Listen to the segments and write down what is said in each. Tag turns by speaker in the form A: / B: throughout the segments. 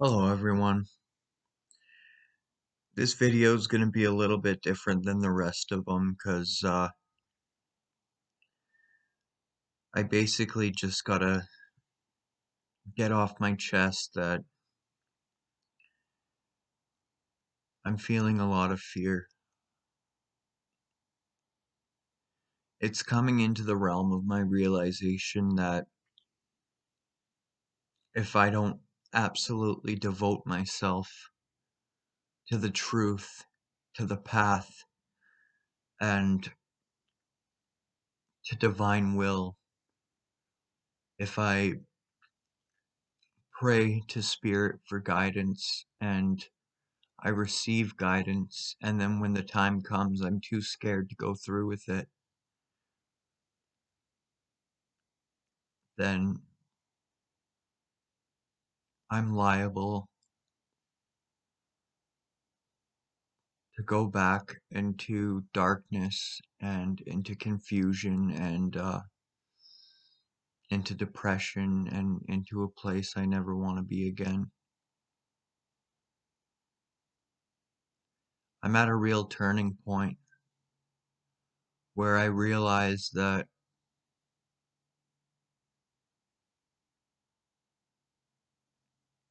A: Hello everyone. This video is going to be a little bit different than the rest of them because I basically just gotta get off my chest that I'm feeling a lot of fear. It's coming into the realm of my realization that if I don't absolutely devote myself to the truth, to the path, and to divine will, if I pray to spirit for guidance and I receive guidance, and then when the time comes, I'm too scared to go through with it, then I'm liable to go back into darkness and into confusion and into depression and into a place I never want to be again. I'm at a real turning point where I realize that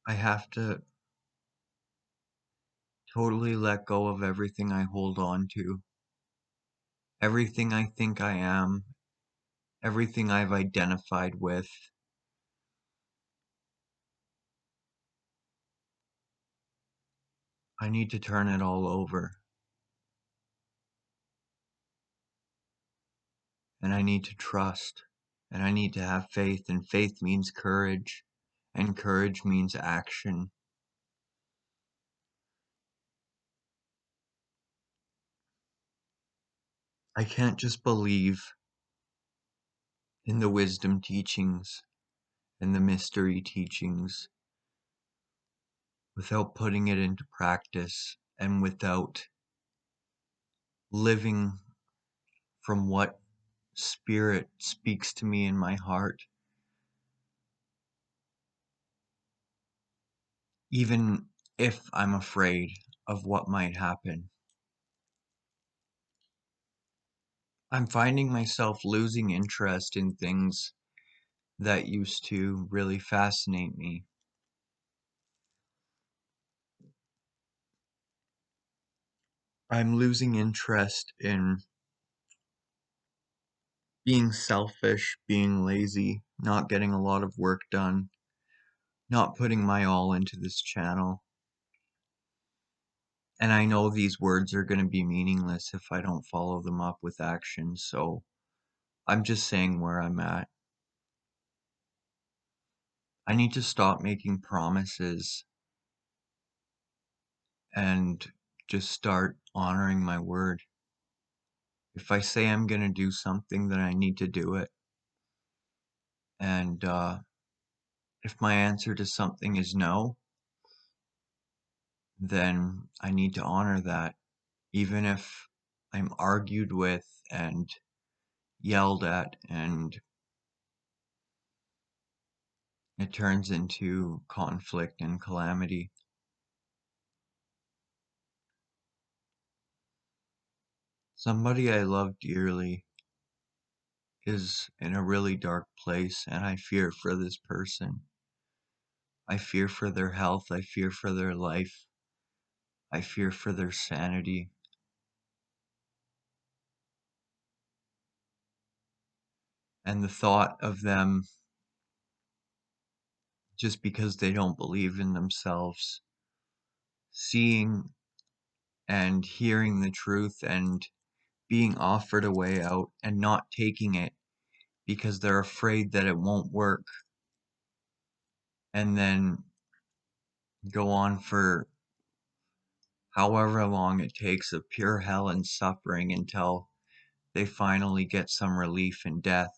A: I have to totally let go of everything I hold on to, everything I think I am, everything I've identified with. I need to turn it all over, and I need to trust, and I need to have faith, and faith means courage, and courage means action. I can't just believe in the wisdom teachings and the mystery teachings without putting it into practice and without living from what spirit speaks to me in my heart, even if I'm afraid of what might happen. I'm finding myself losing interest in things that used to really fascinate me. I'm losing interest in being selfish, being lazy, not getting a lot of work done, not putting my all into this channel. And I know these words are going to be meaningless if I don't follow them up with action, so I'm just saying where I'm at. I need to stop making promises and just start honoring my word. If I say I'm going to do something, then I need to do it. And if my answer to something is no, then I need to honor that, even if I'm argued with and yelled at and it turns into conflict and calamity. Somebody I love dearly is in a really dark place, and I fear for this person. I fear for their health, I fear for their life, I fear for their sanity. And the thought of them, just because they don't believe in themselves, seeing and hearing the truth and being offered a way out and not taking it because they're afraid that it won't work, and then go on for however long it takes of pure hell and suffering until they finally get some relief in death.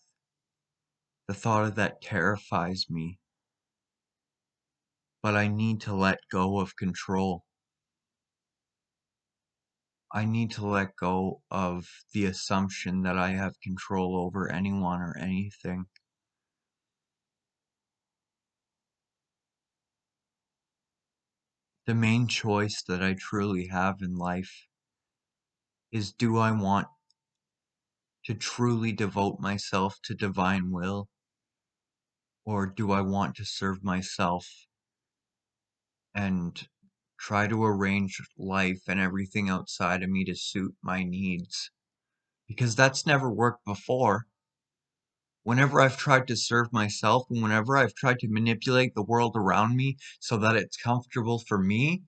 A: The thought of that terrifies me, but I need to let go of control. I need to let go of the assumption that I have control over anyone or anything. The main choice that I truly have in life is, do I want to truly devote myself to divine will, or do I want to serve myself and try to arrange life and everything outside of me to suit my needs? Because that's never worked before. Whenever I've tried to serve myself and whenever I've tried to manipulate the world around me so that it's comfortable for me,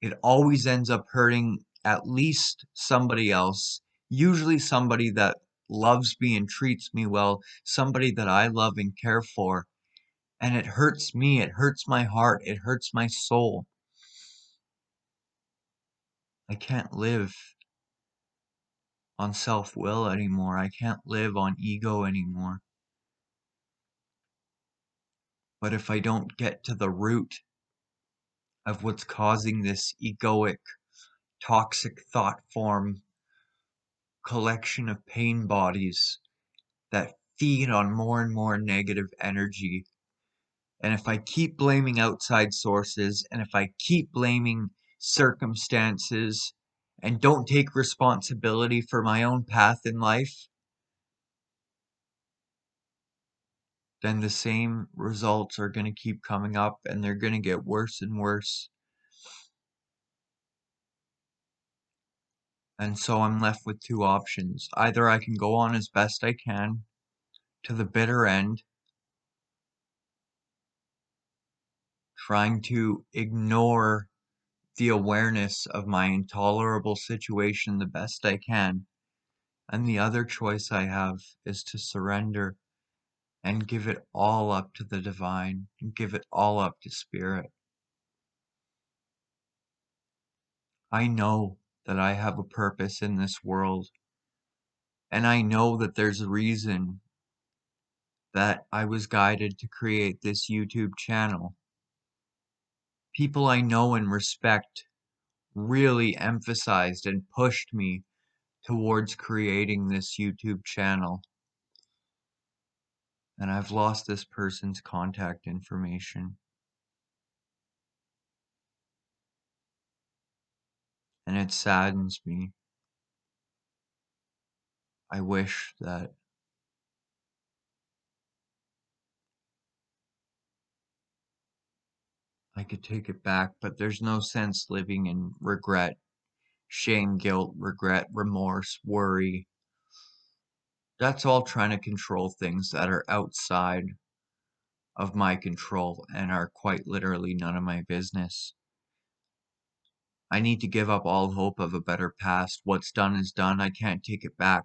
A: it always ends up hurting at least somebody else, usually somebody that loves me and treats me well, somebody that I love and care for. And it hurts me, it hurts my heart, it hurts my soul. I can't live on self-will anymore. I can't live on ego anymore. But if I don't get to the root of what's causing this egoic, toxic thought form collection of pain bodies that feed on more and more negative energy, and if I keep blaming outside sources, and if I keep blaming circumstances, and don't take responsibility for my own path in life, then the same results are going to keep coming up and they're going to get worse and worse. And so I'm left with two options. Either I can go on as best I can to the bitter end, trying to ignore the awareness of my intolerable situation the best I can. And the other choice I have is to surrender and give it all up to the divine, and give it all up to spirit. I know that I have a purpose in this world, and I know that there's a reason that I was guided to create this YouTube channel. People I know and respect really emphasized and pushed me towards creating this YouTube channel. And I've lost this person's contact information. And it saddens me. I wish that I could take it back, but there's no sense living in regret, shame, guilt, regret, remorse, worry. That's all trying to control things that are outside of my control and are quite literally none of my business. I need to give up all hope of a better past. What's done is done. I can't take it back.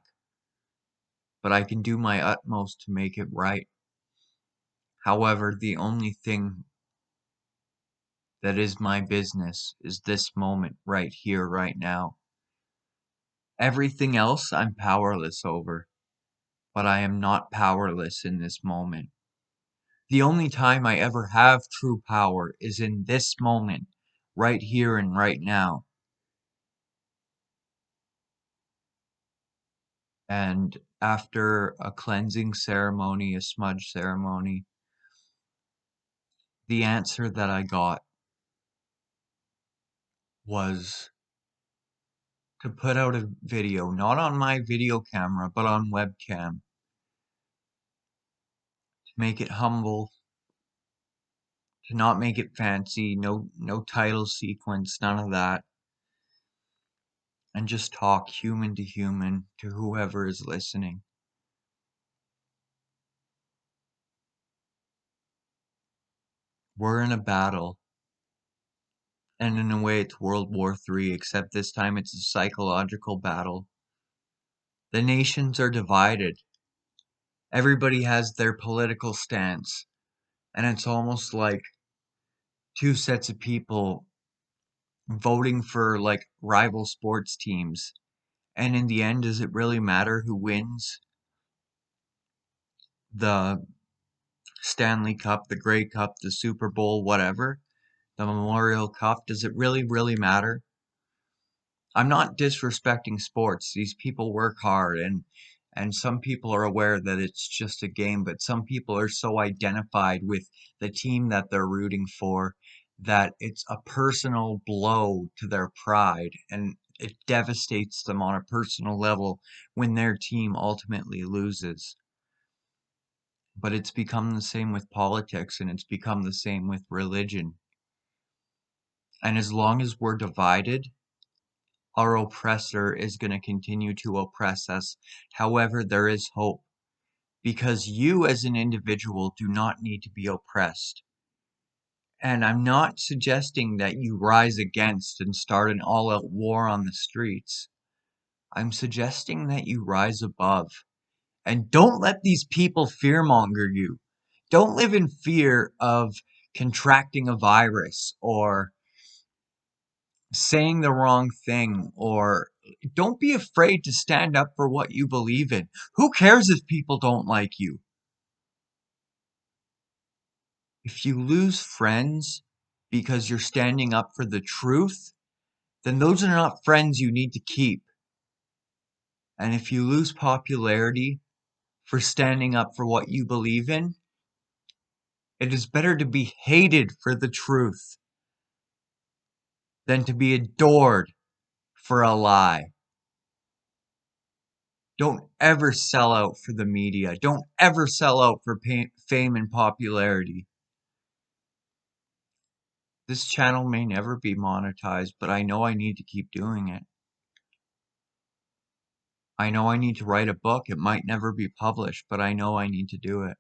A: But I can do my utmost to make it right. However, the only thing that is my business is this moment right here, right now. Everything else I'm powerless over, but I am not powerless in this moment. The only time I ever have true power is in this moment, right here and right now. And after a cleansing ceremony, a smudge ceremony, the answer that I got was to put out a video, not on my video camera, but on webcam, to make it humble, to not make it fancy, no title sequence, none of that, and just talk human to whoever is listening. We're in a battle, and in a way it's World War III, except this time it's a psychological battle. The nations are divided. Everybody has their political stance, and it's almost like two sets of people voting for like rival sports teams. And in the end, does it really matter who wins the Stanley Cup, the Grey Cup, the Super Bowl, whatever, the Memorial Cup? Does it really matter? I'm not disrespecting sports. These people work hard, and some people are aware that it's just a game, but some people are so identified with the team that they're rooting for that it's a personal blow to their pride and it devastates them on a personal level when their team ultimately loses. But it's become the same with politics and it's become the same with religion. And as long as we're divided, our oppressor is going to continue to oppress us. However, there is hope because you as an individual do not need to be oppressed. And I'm not suggesting that you rise against and start an all-out war on the streets. I'm suggesting that you rise above. And don't let these people fearmonger you. Don't live in fear of contracting a virus or saying the wrong thing, or don't be afraid to stand up for what you believe in. Who cares if people don't like you? If you lose friends because you're standing up for the truth, then those are not friends you need to keep. And if you lose popularity for standing up for what you believe in, it is better to be hated for the truth than to be adored for a lie. Don't ever sell out for the media. Don't ever sell out for fame and popularity. This channel may never be monetized, but I know I need to keep doing it. I know I need to write a book. It might never be published, but I know I need to do it.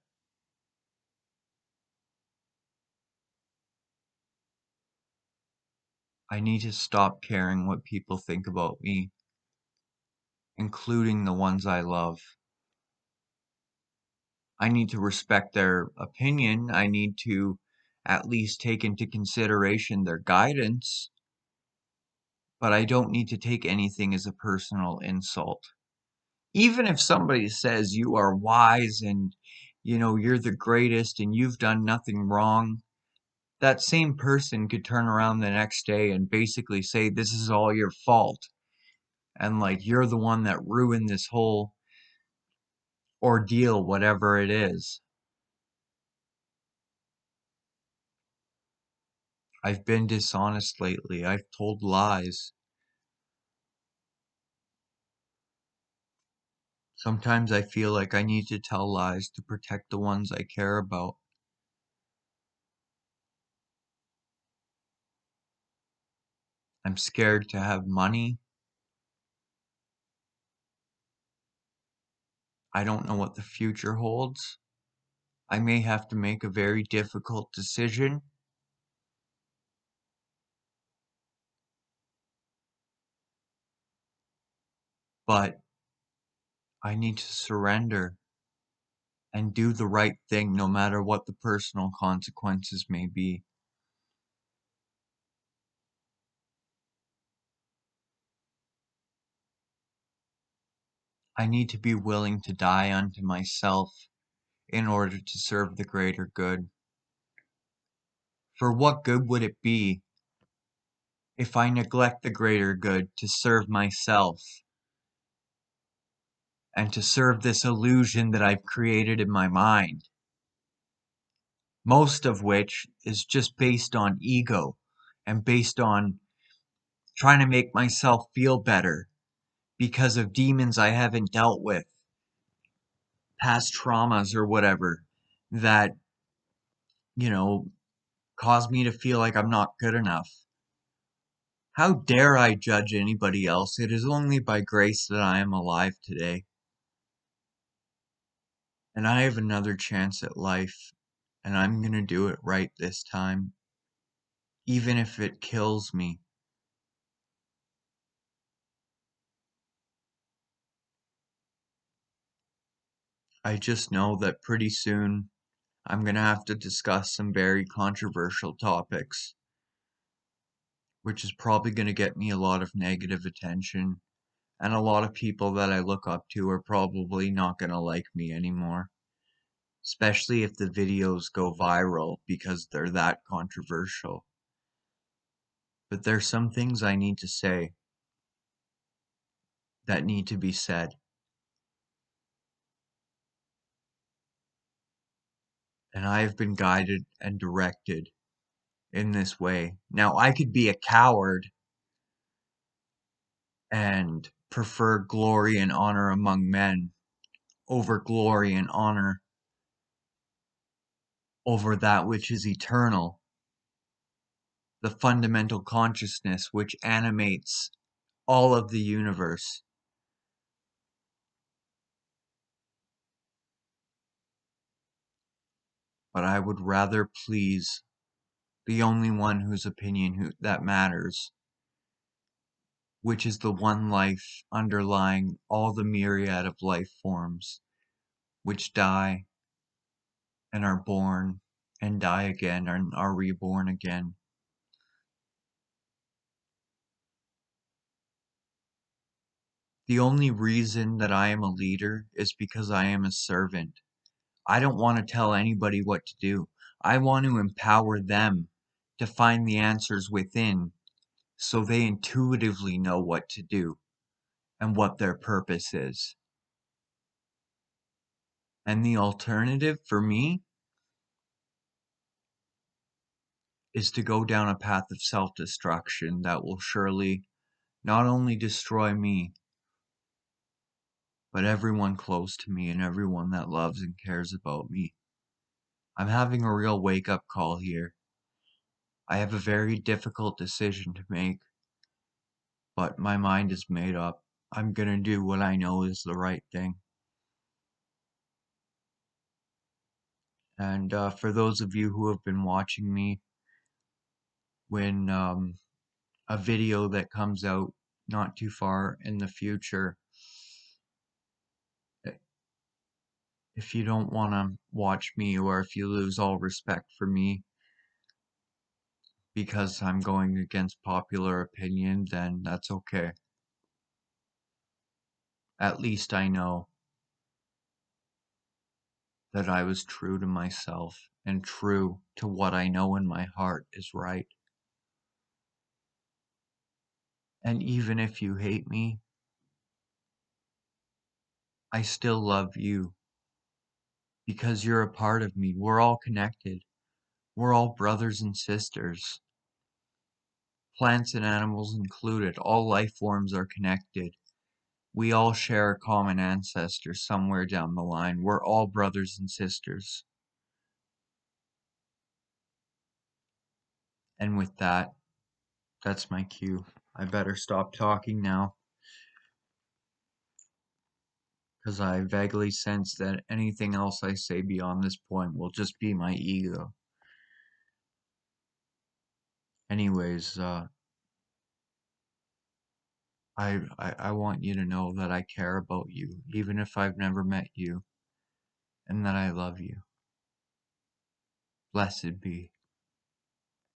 A: I need to stop caring what people think about me, including the ones I love. I need to respect their opinion. I need to at least take into consideration their guidance, but I don't need to take anything as a personal insult. Even if somebody says you are wise and you're the greatest and you've done nothing wrong, that same person could turn around the next day and basically say this is all your fault and like you're the one that ruined this whole ordeal, whatever it is. I've been dishonest lately. I've told lies. Sometimes I feel like I need to tell lies to protect the ones I care about. I'm scared to have money. I don't know what the future holds. I may have to make a very difficult decision, but I need to surrender and do the right thing no matter what the personal consequences may be. I need to be willing to die unto myself in order to serve the greater good. For what good would it be if I neglect the greater good to serve myself and to serve this illusion that I've created in my mind? Most of which is just based on ego and based on trying to make myself feel better because of demons I haven't dealt with, past traumas or whatever that, you know, cause me to feel like I'm not good enough. How dare I judge anybody else? It is only by grace that I am alive today. And I have another chance at life, and I'm gonna do it right this time, even if it kills me. I just know that pretty soon I'm gonna have to discuss some very controversial topics, which is probably gonna get me a lot of negative attention, and a lot of people that I look up to are probably not gonna like me anymore, especially if the videos go viral because they're that controversial. But there's some things I need to say that need to be said, and I have been guided and directed in this way. Now, I could be a coward and prefer glory and honor among men over glory and honor over that which is eternal, the fundamental consciousness which animates all of the universe. But I would rather please the only one whose opinion that matters, which is the one life underlying all the myriad of life forms which die and are born and die again and are reborn again. The only reason that I am a leader is because I am a servant. I don't want to tell anybody what to do. I want to empower them to find the answers within so they intuitively know what to do and what their purpose is. And the alternative for me is to go down a path of self-destruction that will surely not only destroy me, but everyone close to me and everyone that loves and cares about me. I'm having a real wake-up call here. I have a very difficult decision to make, but my mind is made up. I'm gonna do what I know is the right thing. And for those of you who have been watching me, when a video that comes out not too far in the future, if you don't want to watch me or if you lose all respect for me because I'm going against popular opinion, then that's okay. At least I know that I was true to myself and true to what I know in my heart is right. And even if you hate me, I still love you because you're a part of me. We're all connected. We're all brothers and sisters. Plants and animals included, all life forms are connected. We all share a common ancestor somewhere down the line. We're all brothers and sisters. And with that, that's my cue. I better stop talking now, because I vaguely sense that anything else I say beyond this point will just be my ego. Anyways, I want you to know that I care about you, even if I've never met you, and that I love you. Blessed be.